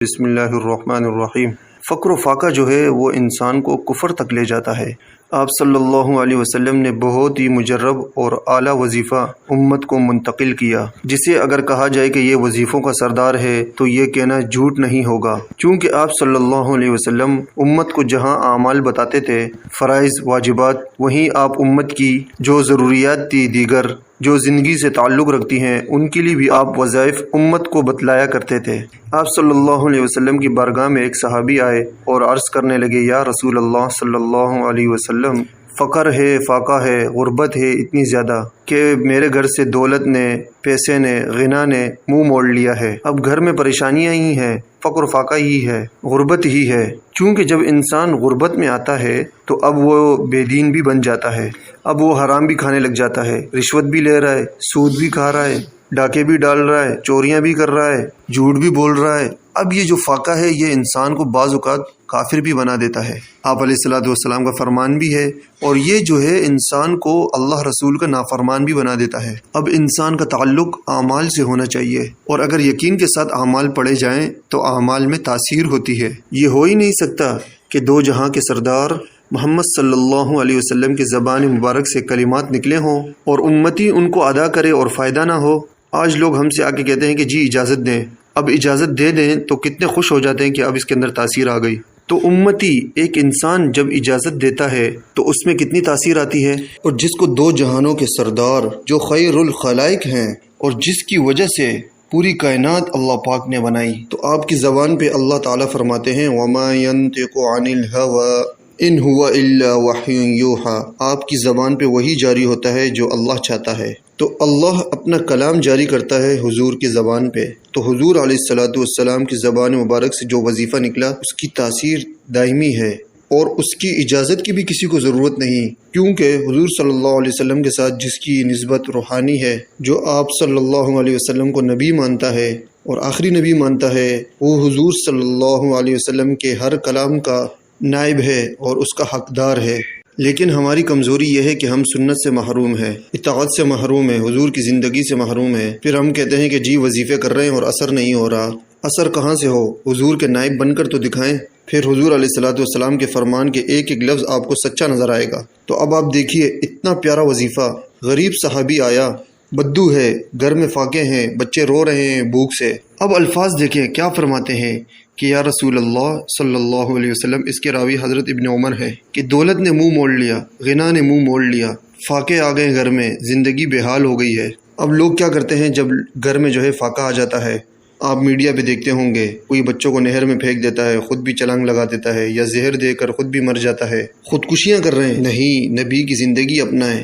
بسم اللہ الرحمن الرحیم۔ فقر و فاقہ جو ہے وہ انسان کو کفر تک لے جاتا ہے۔ آپ صلی اللہ علیہ وسلم نے بہت ہی مجرب اور اعلیٰ وظیفہ امت کو منتقل کیا، جسے اگر کہا جائے کہ یہ وظیفوں کا سردار ہے تو یہ کہنا جھوٹ نہیں ہوگا، چونکہ آپ صلی اللہ علیہ وسلم امت کو جہاں اعمال بتاتے تھے، فرائض واجبات، وہیں آپ امت کی جو ضروریات تھی دیگر جو زندگی سے تعلق رکھتی ہیں ان کے لیے بھی آپ وظائف امت کو بتلایا کرتے تھے۔ آپ صلی اللہ علیہ وسلم کی بارگاہ میں ایک صحابی آئے اور عرض کرنے لگے، یا رسول اللہ صلی اللہ علیہ وسلم، فقر ہے، فاقہ ہے، غربت ہے اتنی زیادہ کہ میرے گھر سے دولت نے، پیسے نے، غنا نے منہ موڑ لیا ہے۔ اب گھر میں پریشانیاں ہی ہیں، فقر و فاقہ ہی ہے، غربت ہی ہے۔ چونکہ جب انسان غربت میں آتا ہے تو اب وہ بے دین بھی بن جاتا ہے، اب وہ حرام بھی کھانے لگ جاتا ہے، رشوت بھی لے رہا ہے، سود بھی کھا رہا ہے، ڈاکے بھی ڈال رہا ہے، چوریاں بھی کر رہا ہے، جھوٹ بھی بول رہا ہے۔ اب یہ جو فاقہ ہے یہ انسان کو بعض اوقات کافر بھی بنا دیتا ہے۔ آپ علیہ الصلوۃ والسلام کا فرمان بھی ہے، اور یہ جو ہے انسان کو اللہ رسول کا نافرمان بھی بنا دیتا ہے۔ اب انسان کا تعلق اعمال سے ہونا چاہیے، اور اگر یقین کے ساتھ اعمال پڑھے جائیں تو اعمال میں تاثیر ہوتی ہے۔ یہ ہو ہی نہیں سکتا کہ دو جہاں کے سردار محمد صلی اللہ علیہ وسلم کی زبان مبارک سے کلمات نکلے ہوں اور امتی ان کو ادا کرے اور فائدہ نہ ہو۔ آج لوگ ہم سے آ کے کہتے ہیں کہ جی اجازت دیں، اب اجازت دے دیں تو کتنے خوش ہو جاتے ہیں کہ اب اس کے اندر تاثیر آ گئی۔ تو امتی ایک انسان جب اجازت دیتا ہے تو اس میں کتنی تاثیر آتی ہے، اور جس کو دو جہانوں کے سردار جو خیر الخلائق ہیں اور جس کی وجہ سے پوری کائنات اللہ پاک نے بنائی، تو آپ کی زبان پہ اللہ تعالیٰ فرماتے ہیں وَمَا يَنطِقُ عَنِ الْهَوَىٰ إِنْ هُوَ إِلَّا وَحْيٌ يُوحَىٰ۔ آپ کی زبان پہ وہی جاری ہوتا ہے جو اللہ چاہتا ہے۔ تو اللہ اپنا کلام جاری کرتا ہے حضور کی زبان پہ، تو حضور علیہ الصلوۃ والسلام کی زبان مبارک سے جو وظیفہ نکلا اس کی تاثیر دائمی ہے، اور اس کی اجازت کی بھی کسی کو ضرورت نہیں، کیونکہ حضور صلی اللہ علیہ وسلم کے ساتھ جس کی نسبت روحانی ہے، جو آپ صلی اللہ علیہ وسلم کو نبی مانتا ہے اور آخری نبی مانتا ہے، وہ حضور صلی اللہ علیہ وسلم کے ہر کلام کا نائب ہے اور اس کا حقدار ہے۔ لیکن ہماری کمزوری یہ ہے کہ ہم سنت سے محروم ہیں، اطاعت سے محروم ہیں، حضور کی زندگی سے محروم ہیں۔ پھر ہم کہتے ہیں کہ جی وظیفے کر رہے ہیں اور اثر نہیں ہو رہا۔ اثر کہاں سے ہو؟ حضور کے نائب بن کر تو دکھائیں، پھر حضور علیہ الصلوۃ والسلام کے فرمان کے ایک ایک لفظ آپ کو سچا نظر آئے گا۔ تو اب آپ دیکھیے اتنا پیارا وظیفہ، غریب صحابی آیا، بدو ہے، گھر میں فاقے ہیں، بچے رو رہے ہیں بھوک سے۔ اب الفاظ دیکھیں کیا فرماتے ہیں کہ یا رسول اللہ صلی اللہ علیہ وسلم، اس کے راوی حضرت ابن عمر ہے، کہ دولت نے منہ موڑ لیا، غنا نے منہ موڑ لیا، فاقے آ گئے گھر میں، زندگی بے حال ہو گئی ہے۔ اب لوگ کیا کرتے ہیں جب گھر میں جو ہے فاقہ آ جاتا ہے؟ آپ میڈیا پہ دیکھتے ہوں گے، کوئی بچوں کو نہر میں پھینک دیتا ہے، خود بھی چھلانگ لگا دیتا ہے، یا زہر دے کر خود بھی مر جاتا ہے، خودکشیاں کر رہے ہیں۔ نہیں، نبی کی زندگی اپنائیں۔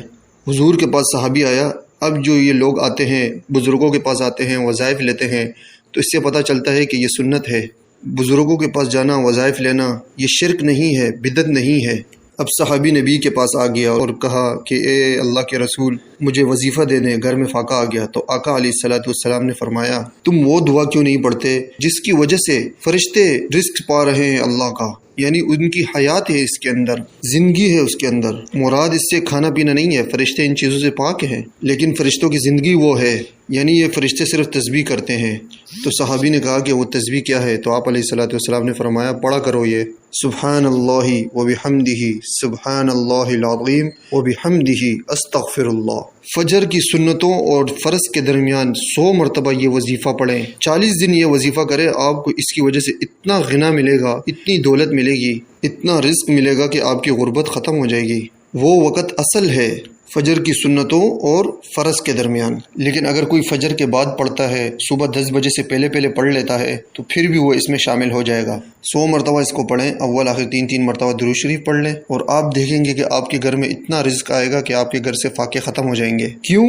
حضور کے پاس صحابی آیا۔ اب جو یہ لوگ آتے ہیں، بزرگوں کے پاس آتے ہیں، وظائف لیتے ہیں، تو اس سے پتہ چلتا ہے کہ یہ سنت ہے۔ بزرگوں کے پاس جانا، وظائف لینا، یہ شرک نہیں ہے، بدعت نہیں ہے۔ اب صحابی نبی کے پاس آ گیا اور کہا کہ اے اللہ کے رسول، مجھے وظیفہ دے دیں، گھر میں فاقہ آ گیا۔ تو آقا علیہ الصلوۃ والسلام نے فرمایا، تم وہ دعا کیوں نہیں پڑھتے جس کی وجہ سے فرشتے رزق پا رہے ہیں اللہ کا، یعنی ان کی حیات ہے، اس کے اندر زندگی ہے، اس کے اندر مراد اس سے کھانا پینا نہیں ہے، فرشتے ان چیزوں سے پاک ہیں، لیکن فرشتوں کی زندگی وہ ہے، یعنی یہ فرشتے صرف تسبیح کرتے ہیں۔ تو صحابی نے کہا کہ وہ تسبیح کیا ہے؟ تو آپ علیہ الصلوۃ والسلام نے فرمایا، پڑھا کرو یہ سبحان اللہ وبحمدہ سبحان اللہ العظیم وبحمدہ استغفر اللہ۔ فجر کی سنتوں اور فرض کے درمیان 100 مرتبہ یہ وظیفہ پڑھیں، 40 دن یہ وظیفہ کریں، آپ کو اس کی وجہ سے اتنا غنا ملے گا، اتنی دولت ملے گی، اتنا رزق ملے گا کہ آپ کی غربت ختم ہو جائے گی۔ وہ وقت اصل ہے فجر کی سنتوں اور فرض کے درمیان۔ لیکن اگر کوئی فجر کے بعد پڑھتا ہے، صبح 10 بجے سے پہلے پڑھ لیتا ہے، تو پھر بھی وہ اس میں شامل ہو جائے گا۔ 100 مرتبہ اس کو پڑھیں، اول آخر 3 مرتبہ درود شریف پڑھ لیں، اور آپ دیکھیں گے کہ آپ کے گھر میں اتنا رزق آئے گا کہ آپ کے گھر سے فاقے ختم ہو جائیں گے۔ کیوں؟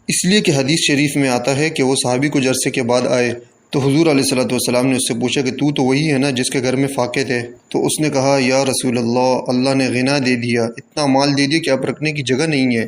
اس لیے کہ حدیث شریف میں آتا ہے کہ وہ صحابی کچھ عرصے کے بعد آئے، تو حضور علیہ الصلوۃ والسلام نے اس سے پوچھا کہ تو وہی ہے نا جس کے گھر میں فاقے تھے؟ تو اس نے کہا، یا رسول اللہ نے غنا دے دیا، اتنا مال دے دیا کہ آپ رکھنے کی جگہ نہیں ہے۔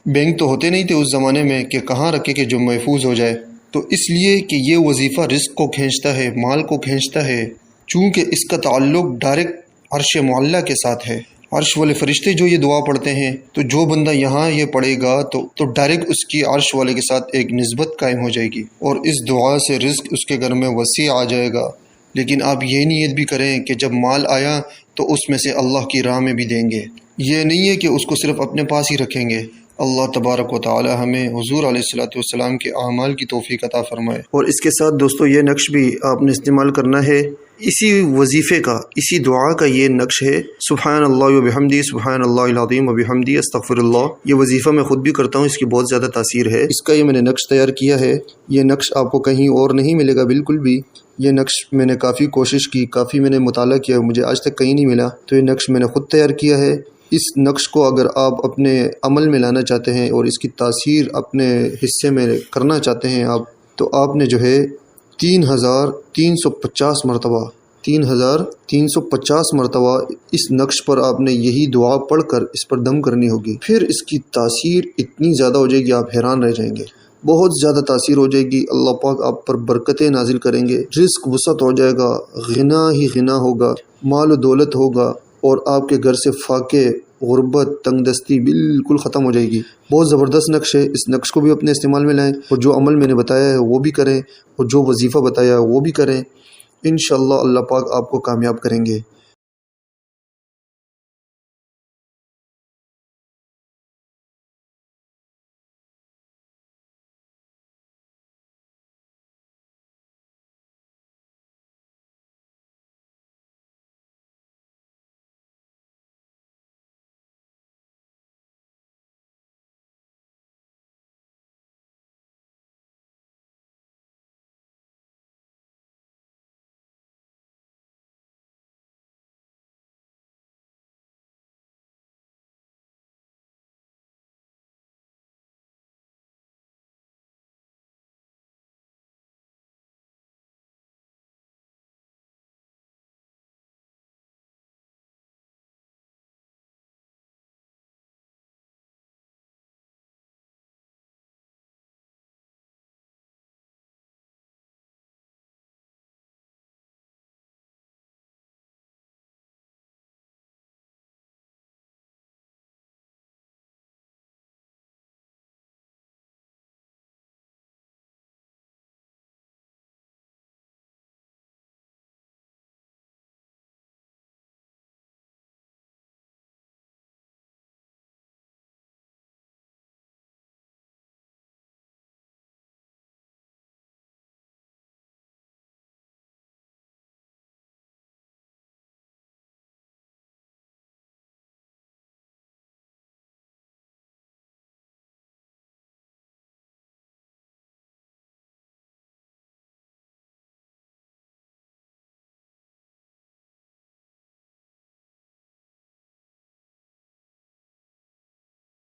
بینک تو ہوتے نہیں تھے اس زمانے میں کہ کہاں رکھے کہ جو محفوظ ہو جائے۔ تو اس لیے کہ یہ وظیفہ رزق کو کھینچتا ہے، مال کو کھینچتا ہے، چونکہ اس کا تعلق ڈائریکٹ عرش معلیٰ کے ساتھ ہے۔ عرش والے فرشتے جو یہ دعا پڑھتے ہیں، تو جو بندہ یہاں یہ پڑھے گا تو ڈائریکٹ اس کی عرش والے کے ساتھ ایک نسبت قائم ہو جائے گی، اور اس دعا سے رزق اس کے گھر میں وسیع آ جائے گا، لیکن آپ یہ نیت بھی کریں کہ جب مال آیا تو اس میں سے اللہ کی راہ میں بھی دیں گے، یہ نہیں ہے کہ اس کو صرف اپنے پاس ہی رکھیں گے۔ اللہ تبارک و تعالی ہمیں حضور علیہ الصلوۃ والسلام کے اعمال کی توفیق عطا فرمائے۔ اور اس کے ساتھ دوستو یہ نقش بھی آپ نے استعمال کرنا ہے، اسی وظیفے کا، اسی دعا کا یہ نقش ہے، سبحان اللہ و بحمدی، سبحان اللہ العظیم و بحمدی، استغفر اللہ۔ یہ وظیفہ میں خود بھی کرتا ہوں، اس کی بہت زیادہ تاثیر ہے۔ اس کا یہ میں نے نقش تیار کیا ہے، یہ نقش آپ کو کہیں اور نہیں ملے گا بالکل بھی۔ یہ نقش میں نے کافی کوشش کی، کافی میں نے مطالعہ کیا، مجھے آج تک کہیں نہیں ملا، تو یہ نقش میں نے خود تیار کیا ہے۔ اس نقش کو اگر آپ اپنے عمل میں لانا چاہتے ہیں اور اس کی تاثیر اپنے حصے میں کرنا چاہتے ہیں آپ، تو آپ نے جو ہے 3350 مرتبہ 3350 مرتبہ اس نقش پر آپ نے یہی دعا پڑھ کر اس پر دم کرنی ہوگی۔ پھر اس کی تاثیر اتنی زیادہ ہو جائے گی، آپ حیران رہ جائیں گے، بہت زیادہ تاثیر ہو جائے گی۔ اللہ پاک آپ پر برکتیں نازل کریں گے، رزق وسعت ہو جائے گا، غنا ہی غنا ہوگا، مال و دولت ہوگا، اور آپ کے گھر سے فاقے، غربت، تنگ دستی بالکل ختم ہو جائے گی۔ بہت زبردست نقش ہے، اس نقش کو بھی اپنے استعمال میں لائیں، اور جو عمل میں نے بتایا ہے وہ بھی کریں، اور جو وظیفہ بتایا ہے وہ بھی کریں، انشاءاللہ اللہ پاک آپ کو کامیاب کریں گے۔